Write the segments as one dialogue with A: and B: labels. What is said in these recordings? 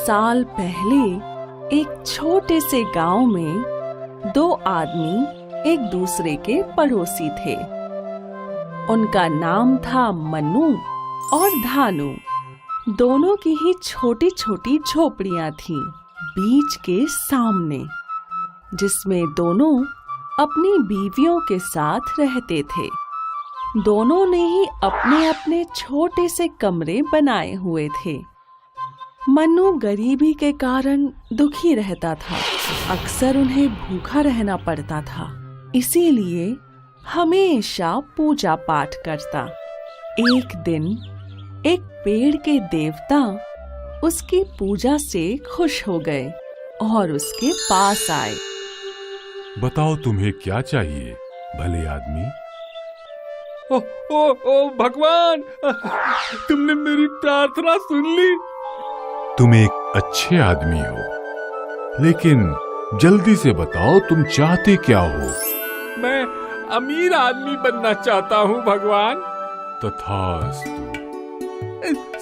A: साल पहले एक छोटे से गांव में दो आदमी एक दूसरे के पड़ोसी थे। उनका नाम था मन्नू और धानु। दोनों की ही छोटी छोटी झोपड़ियां थीं बीच के सामने, जिसमें दोनों अपनी बीवियों के साथ रहते थे। दोनों ने ही अपने अपने छोटे से कमरे बनाए हुए थे। मन्नू गरीबी के कारण दुखी रहता था। अक्सर उन्हें भूखा रहना पड़ता था, इसीलिए हमेशा पूजा पाठ करता। एक दिन एक पेड़ के देवता उसकी पूजा से खुश हो गए और उसके पास आए।
B: बताओ तुम्हें क्या चाहिए भले आदमी?
C: ओ ओ ओ भगवान, तुमने मेरी प्रार्थना सुन ली।
B: तुम एक अच्छे आदमी हो, लेकिन जल्दी से बताओ तुम चाहते क्या हो?
C: मैं अमीर आदमी बनना चाहता हूँ भगवान।
B: तथास्तु।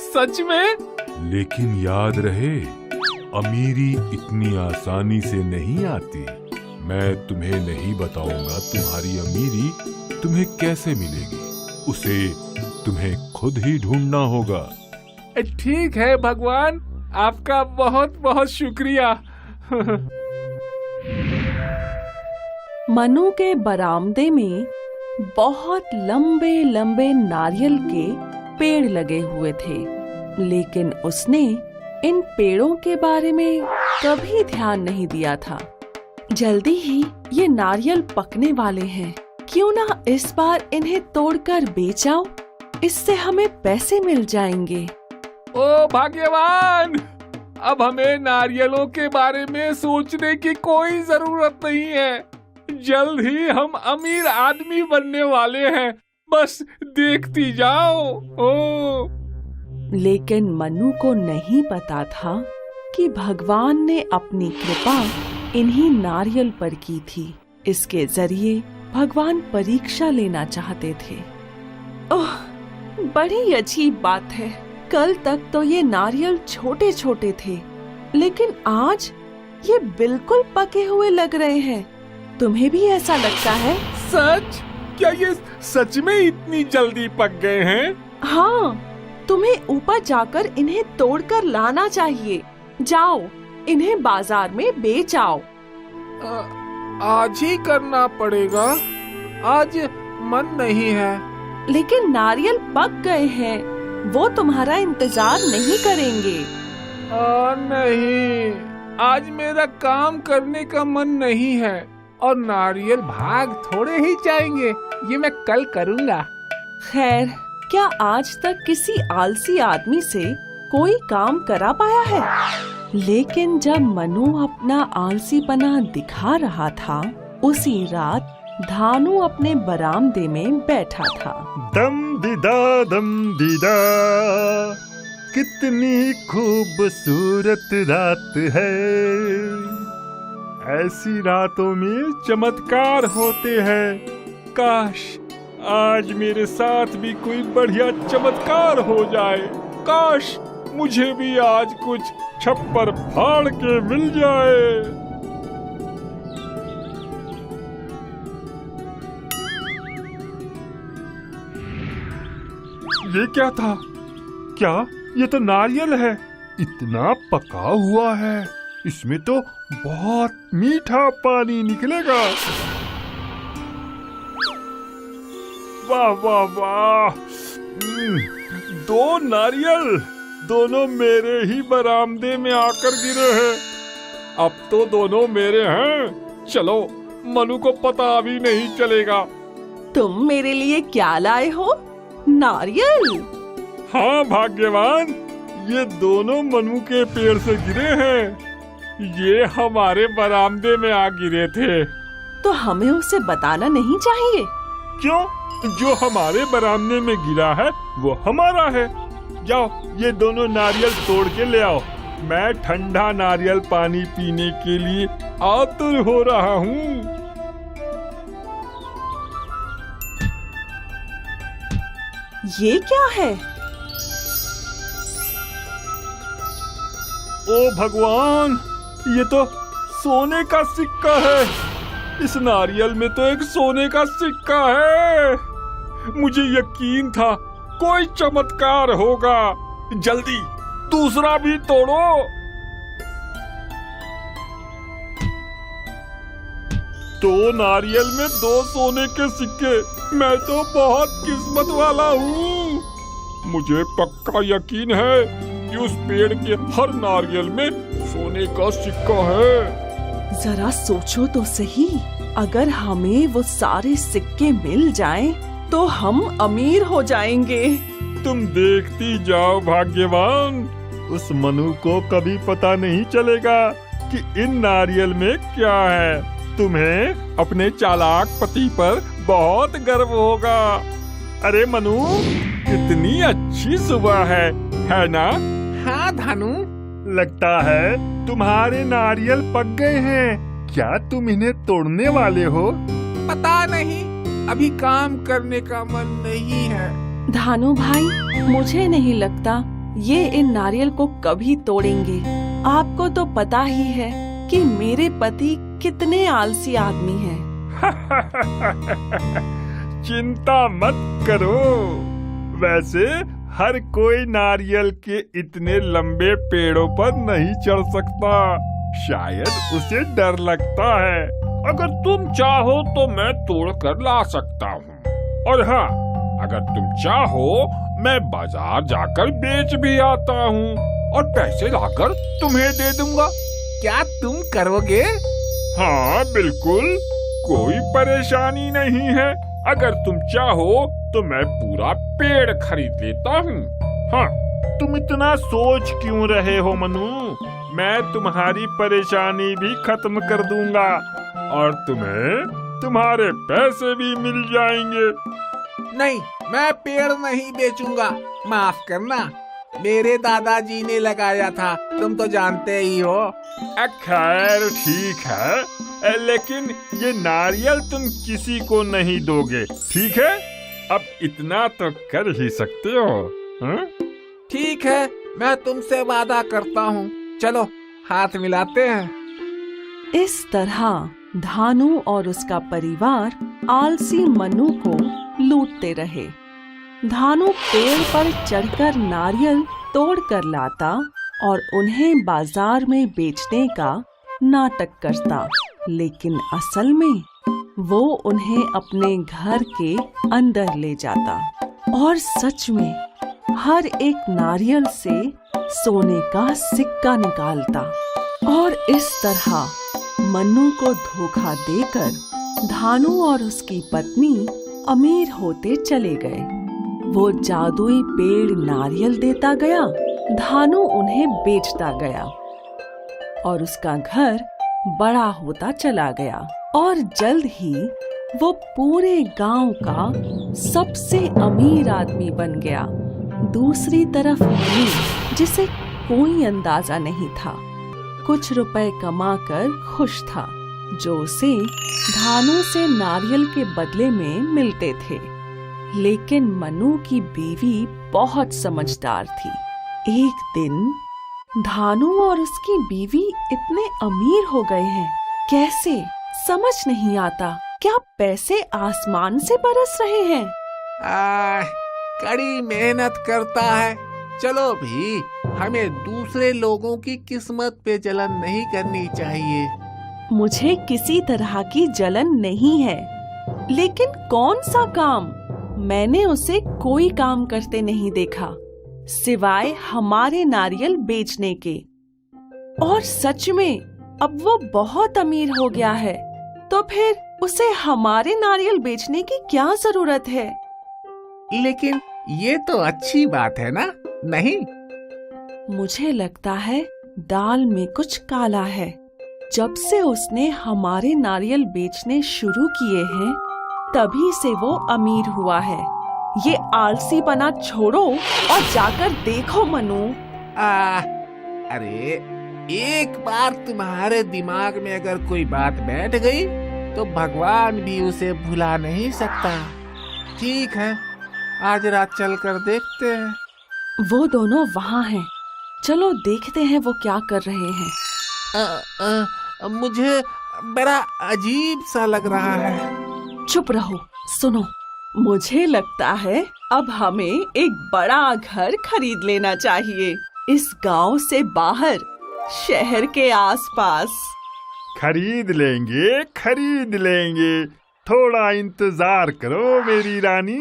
C: सच में?
B: लेकिन याद रहे, अमीरी इतनी आसानी से नहीं आती। मैं तुम्हें नहीं बताऊंगा तुम्हारी अमीरी तुम्हें कैसे मिलेगी। उसे तुम्हें खुद ही ढूंढना होगा।
C: ठीक है भगवान, आपका बहुत बहुत शुक्रिया।
A: मनु के बरामदे में बहुत लंबे लंबे नारियल के पेड़ लगे हुए थे, लेकिन उसने इन पेड़ों के बारे में कभी ध्यान नहीं दिया था। जल्दी ही ये नारियल पकने वाले हैं, क्यों ना इस बार इन्हें तोड़कर बेच आओ, इससे हमें पैसे मिल जाएंगे।
C: ओ भाग्यवान, अब हमें नारियलों के बारे में सोचने की कोई जरूरत नहीं है। जल्द ही हम अमीर आदमी बनने वाले हैं, बस देखती जाओ। ओ
A: लेकिन मनु को नहीं पता था कि भगवान ने अपनी कृपा इन्हीं नारियल पर की थी। इसके जरिए भगवान परीक्षा लेना चाहते थे। ओह, बड़ी अजीब बात है। कल तक तो ये नारियल छोटे छोटे थे, लेकिन आज ये बिल्कुल पके हुए लग रहे हैं। तुम्हें भी ऐसा लगता है?
C: सच? क्या ये सच में इतनी जल्दी पक गए हैं?
A: हाँ, तुम्हें ऊपर जाकर इन्हें तोड़कर लाना चाहिए। जाओ, इन्हें बाजार में बेच आओ।
C: आज ही करना पड़ेगा। आज मन नहीं है।
A: लेकिन नारियल पक गए हैं, वो तुम्हारा इंतजार नहीं करेंगे।
C: नहीं, आज मेरा काम करने का मन नहीं है और नारियल भाग थोड़े ही जाएंगे। ये मैं कल करूँगा।
A: खैर, क्या आज तक किसी आलसी आदमी से कोई काम करा पाया है? लेकिन जब मनु अपना आलसीपना दिखा रहा था, उसी रात धानु अपने बरामदे में बैठा था।
D: दम दीदा, कितनी खूबसूरत रात है।
C: ऐसी रातों में चमत्कार होते हैं। काश आज मेरे साथ भी कोई बढ़िया चमत्कार हो जाए। काश मुझे भी आज कुछ छप्पर फाड़ के मिल जाए। ये क्या था? क्या ये तो नारियल है? इतना पका हुआ है, इसमें तो बहुत मीठा पानी निकलेगा। वाह वाह वाह! 2 नारियल, दोनों मेरे ही बरामदे में आकर गिरे हैं। अब तो दोनों मेरे हैं। चलो, मनु को पता भी नहीं चलेगा।
A: तुम मेरे लिए क्या लाए हो? नारियल?
C: हाँ भाग्यवान, ये दोनों मनु के पेड़ से गिरे हैं। ये हमारे बरामदे में आ गिरे थे।
A: तो हमें उसे बताना नहीं चाहिए?
C: क्यों? जो हमारे बरामदे में गिरा है वो हमारा है। जाओ, ये दोनों नारियल तोड़ के ले आओ। मैं ठंडा नारियल पानी पीने के लिए आतुर हो रहा हूँ।
A: ये क्या है?
C: ओ भगवान, ये तो सोने का सिक्का है। इस नारियल में तो एक सोने का सिक्का है। मुझे यकीन था कोई चमत्कार होगा। जल्दी दूसरा भी तोड़ो। दो नारियल में 2 सोने के सिक्के। मैं तो बहुत किस्मत वाला हूँ। मुझे पक्का यकीन है कि उस पेड़ के हर नारियल में सोने का सिक्का है।
A: जरा सोचो तो सही, अगर हमें वो सारे सिक्के मिल जाएं, तो हम अमीर हो जाएंगे।
C: तुम देखती जाओ भाग्यवान।
D: उस मनु को कभी पता नहीं चलेगा कि इन नारियल में क्या है।
C: तुम्हें अपने चालाक पति पर बहुत गर्व होगा। अरे मनु, कितनी अच्छी सुबह है ना?
E: हाँ धानु,
D: लगता है तुम्हारे नारियल पक गए हैं। क्या तुम इन्हें तोड़ने वाले हो?
E: पता नहीं, अभी काम करने का मन नहीं है।
A: धानु भाई, मुझे नहीं लगता ये इन नारियल को कभी तोड़ेंगे। आपको तो पता ही है कि मेरे पति कितने आलसी आदमी हैं।
D: चिंता मत करो। वैसे हर कोई नारियल के इतने लंबे पेड़ों पर नहीं चढ़ सकता। शायद उसे डर लगता है।
C: अगर तुम चाहो तो मैं तोड़ कर ला सकता हूँ। और हाँ, अगर तुम चाहो मैं बाजार जाकर बेच भी आता हूँ और पैसे लाकर तुम्हें दे दूंगा।
E: क्या तुम करोगे?
C: हाँ बिल्कुल, कोई परेशानी नहीं है। अगर तुम चाहो तो मैं पूरा पेड़ खरीद लेता हूँ। हाँ,
D: तुम इतना सोच क्यों रहे हो मनु? मैं तुम्हारी परेशानी भी खत्म कर दूंगा और तुम्हें तुम्हारे पैसे भी मिल जाएंगे।
E: नहीं, मैं पेड़ नहीं बेचूंगा। माफ करना, मेरे दादाजी ने लगाया था, तुम तो जानते ही हो।
D: खैर ठीक है, लेकिन ये नारियल तुम किसी को नहीं दोगे, ठीक है? अब इतना तो कर ही सकते हो। हाँ?
E: ठीक है, मैं तुमसे वादा करता हूँ। चलो हाथ मिलाते हैं।
A: इस तरह धानु और उसका परिवार आलसी मनु को लूटते रहे। धानु पेड़ पर चढ़कर नारियल तोड़ कर लाता और उन्हें बाजार में बेचने का नाटक करता, लेकिन असल में वो उन्हें अपने घर के अंदर ले जाता और सच में हर एक नारियल से सोने का सिक्का निकालता। और इस तरह मन्नू को धोखा देकर धानु और उसकी पत्नी अमीर होते चले गए। वो जादुई पेड़ नारियल देता गया, धानु उन्हें बेचता गया और उसका घर बड़ा होता चला गया और जल्द ही वो पूरे गांव का सबसे अमीर आदमी बन गया। दूसरी तरफ मनु, जिसे कोई अंदाजा नहीं था, कुछ रुपए कमाकर खुश था, जो उसे धानु से नारियल के बदले में मिलते थे। लेकिन मनु की बीवी बहुत समझदार थी। एक दिन धानु और उसकी बीवी इतने अमीर हो गए हैं, कैसे समझ नहीं आता। क्या पैसे आसमान से बरस रहे हैं?
E: कड़ी मेहनत करता है। चलो भी, हमें दूसरे लोगों की किस्मत पे जलन नहीं करनी चाहिए।
A: मुझे किसी तरह की जलन नहीं है, लेकिन कौन सा काम? मैंने उसे कोई काम करते नहीं देखा, सिवाय हमारे नारियल बेचने के। और सच में अब वो बहुत अमीर हो गया है, तो फिर उसे हमारे नारियल बेचने की क्या जरूरत है?
E: लेकिन ये तो अच्छी बात है ना, नहीं?
A: मुझे लगता है दाल में कुछ काला है। जब से उसने हमारे नारियल बेचने शुरू किए हैं, तभी से वो अमीर हुआ है। ये आलसी बना छोड़ो और जाकर देखो मनु।
E: अरे एक बार तुम्हारे दिमाग में अगर कोई बात बैठ गई तो भगवान भी उसे भुला नहीं सकता। ठीक है, आज रात चल कर देखते हैं।
A: वो दोनों वहाँ हैं, चलो देखते हैं वो क्या कर रहे हैं।
E: मुझे बड़ा अजीब सा लग रहा है।
A: चुप रहो, सुनो। मुझे लगता है अब हमें एक बड़ा घर खरीद लेना चाहिए, इस गांव से बाहर, शहर के आसपास।
D: खरीद लेंगे। थोड़ा इंतजार करो मेरी रानी।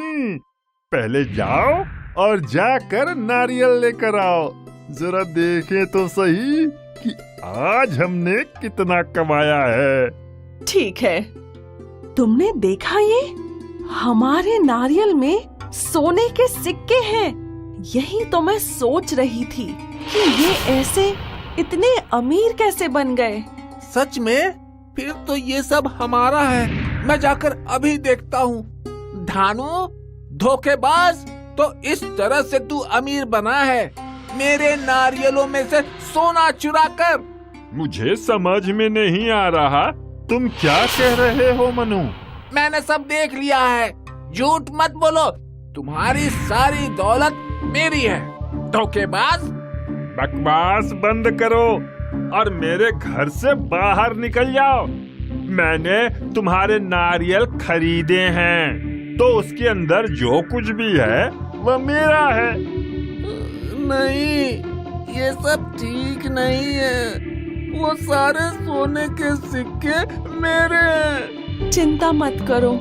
D: पहले जाओ और जाकर नारियल लेकर आओ। जरा देखें तो सही कि आज हमने कितना कमाया है।
A: ठीक है। तुमने देखा ये? हमारे नारियल में सोने के सिक्के हैं। यही तो मैं सोच रही थी कि ये ऐसे इतने अमीर कैसे बन गए।
E: सच में? फिर तो ये सब हमारा है। मैं जाकर अभी देखता हूँ। धानु, धोखेबाज, तो इस तरह से तू अमीर बना है, मेरे नारियलों में से सोना चुराकर।
D: मुझे समझ में नहीं आ रहा तुम क्या कह रहे हो मनु।
E: मैंने सब देख लिया है। झूठ मत बोलो। तुम्हारी सारी दौलत मेरी है, धोखेबाज।
D: बकवास बंद करो और मेरे घर से बाहर निकल जाओ। मैंने तुम्हारे नारियल खरीदे हैं, तो उसके अंदर जो कुछ भी है वह मेरा है।
E: नहीं, ये सब ठीक नहीं है। वो सारे सोने के सिक्के मेरे हैं।
A: चिंता मत करो,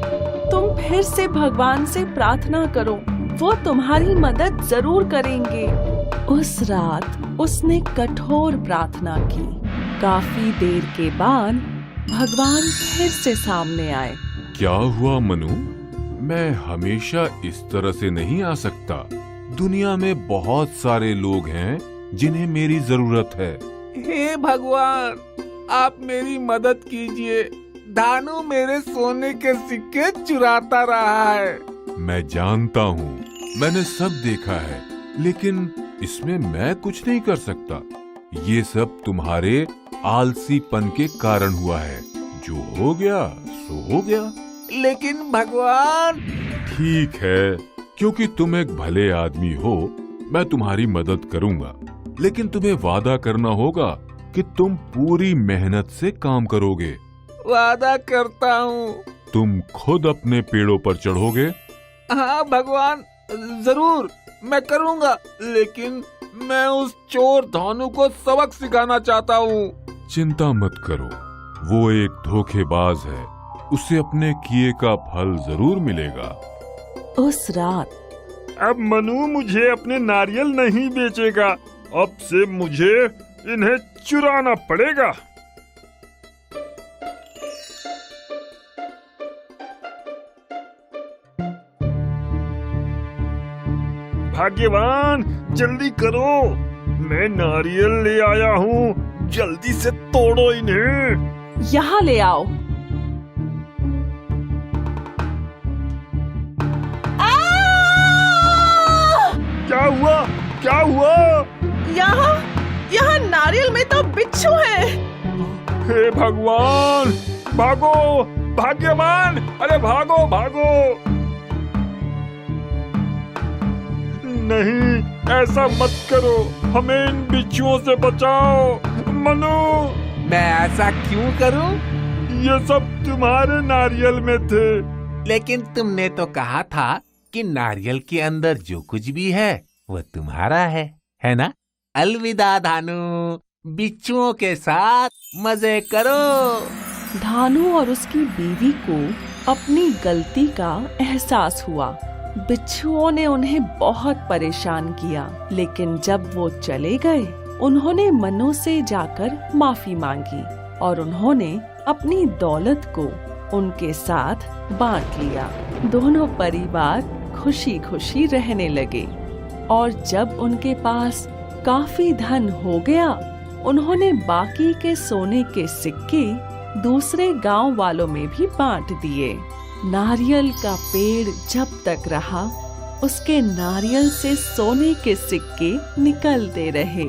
A: तुम फिर से भगवान से प्रार्थना करो, वो तुम्हारी मदद जरूर करेंगे। उस रात उसने कठोर प्रार्थना की। काफी देर के बाद भगवान फिर से सामने आए।
B: क्या हुआ मनु? मैं हमेशा इस तरह से नहीं आ सकता। दुनिया में बहुत सारे लोग हैं जिन्हें मेरी जरूरत है।
E: हे भगवान, आप मेरी मदद कीजिए। धानु मेरे सोने के सिक्के चुराता रहा है।
B: मैं जानता हूँ, मैंने सब देखा है, लेकिन इसमें मैं कुछ नहीं कर सकता। ये सब तुम्हारे आलसीपन के कारण हुआ है। जो हो गया सो हो गया।
E: लेकिन भगवान।
B: ठीक है, क्योंकि तुम एक भले आदमी हो, मैं तुम्हारी मदद करूंगा, लेकिन तुम्हें वादा करना होगा कि तुम पूरी मेहनत से काम करोगे।
E: वादा करता हूँ।
B: तुम खुद अपने पेड़ों पर चढ़ोगे?
E: हाँ भगवान, जरूर मैं करूँगा, लेकिन मैं उस चोर धानु को सबक सिखाना चाहता हूँ।
B: चिंता मत करो, वो एक धोखेबाज है, उसे अपने किए का फल जरूर मिलेगा।
A: उस रात
D: अब मनु मुझे अपने नारियल नहीं बेचेगा। अब से मुझे इन्हें चुराना पड़ेगा। भाग्यवान, जल्दी करो, मैं नारियल ले आया हूँ। जल्दी से तोड़ो इन्हें।
A: यहाँ ले आओ।
D: क्या हुआ?
A: यहाँ नारियल में तो बिच्छू है।
D: हे भगवान, भागो, भाग्यवान, अरे भागो भागो। नहीं, ऐसा मत करो, हमें इन बिच्छुओं से बचाओ। मनु,
E: मैं ऐसा क्यों करूं?
D: ये सब तुम्हारे नारियल में थे।
E: लेकिन तुमने तो कहा था कि नारियल के अंदर जो कुछ भी है वो तुम्हारा है ना? अलविदा धानु, बिच्छुओं के साथ मजे करो।
A: धानु और उसकी बीवी को अपनी गलती का एहसास हुआ। बिच्छुओं ने उन्हें बहुत परेशान किया, लेकिन जब वो चले गए, उन्होंने मनु से जाकर माफी मांगी और उन्होंने अपनी दौलत को उनके साथ बांट लिया। दोनों परिवार खुशी खुशी रहने लगे और जब उनके पास काफी धन हो गया, उन्होंने बाकी के सोने के सिक्के दूसरे गांव वालों में भी बांट दिए। नारियल का पेड़ जब तक रहा, उसके नारियल से सोने के सिक्के निकलते रहे।